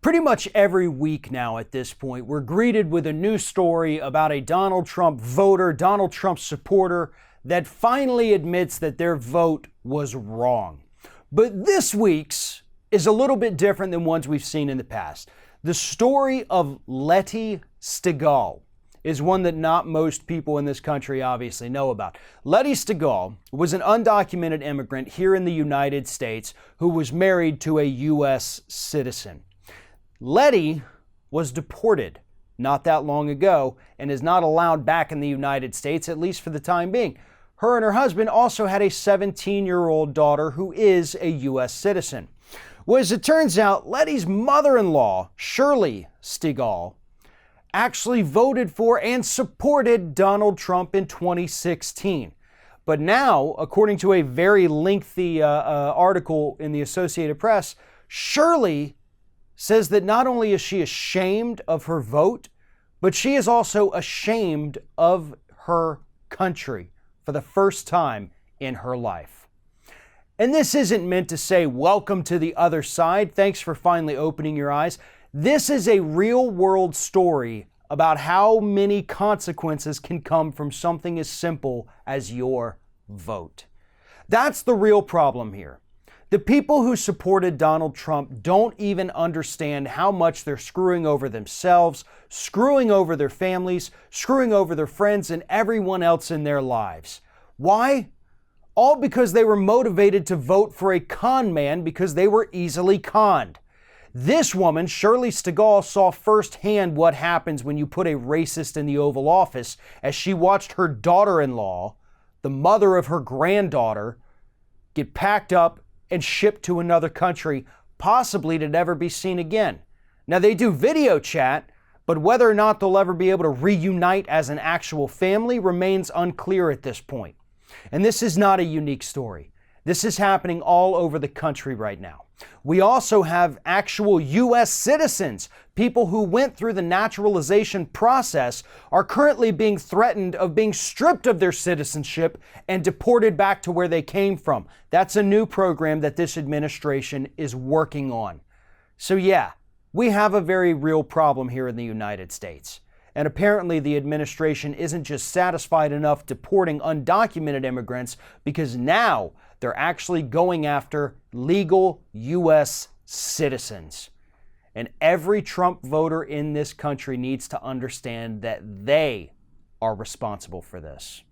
Pretty much every week now at this point, we're greeted with a new story about a Donald Trump voter, Donald Trump supporter, that finally admits that their vote was wrong. But this week's is a little bit different than ones we've seen in the past. The story of Letty Stegall is one that not most people in this country obviously know about. Letty Stegall was an undocumented immigrant here in the United States who was married to a U.S. citizen. Letty was deported not that long ago and is not allowed back in the United States, at least for the time being. Her and her husband also had a 17-year-old daughter who is a U.S. citizen. Well, as it turns out, Letty's mother-in-law, Shirley Stegall, actually voted for and supported Donald Trump in 2016. But now, according to a very lengthy article in the Associated Press, Shirley says that not only is she ashamed of her vote, but she is also ashamed of her country for the first time in her life. And this isn't meant to say, welcome to the other side, thanks for finally opening your eyes. This is a real-world story about how many consequences can come from something as simple as your vote. That's the real problem here. The people who supported Donald Trump don't even understand how much they're screwing over themselves, screwing over their families, screwing over their friends and everyone else in their lives. Why? All because they were motivated to vote for a con man because they were easily conned. This woman, Shirley Stegall, saw firsthand what happens when you put a racist in the Oval Office as she watched her daughter-in-law, the mother of her granddaughter, get packed up and shipped to another country, possibly to never be seen again. Now, they do video chat, but whether or not they'll ever be able to reunite as an actual family remains unclear at this point. And this is not a unique story. This is happening all over the country right now. We also have actual U.S. citizens, people who went through the naturalization process, are currently being threatened of being stripped of their citizenship and deported back to where they came from. That's a new program that this administration is working on. So yeah, we have a very real problem here in the United States. And apparently the administration isn't just satisfied enough deporting undocumented immigrants, because now they're actually going after legal U.S. citizens. And every Trump voter in this country needs to understand that they are responsible for this.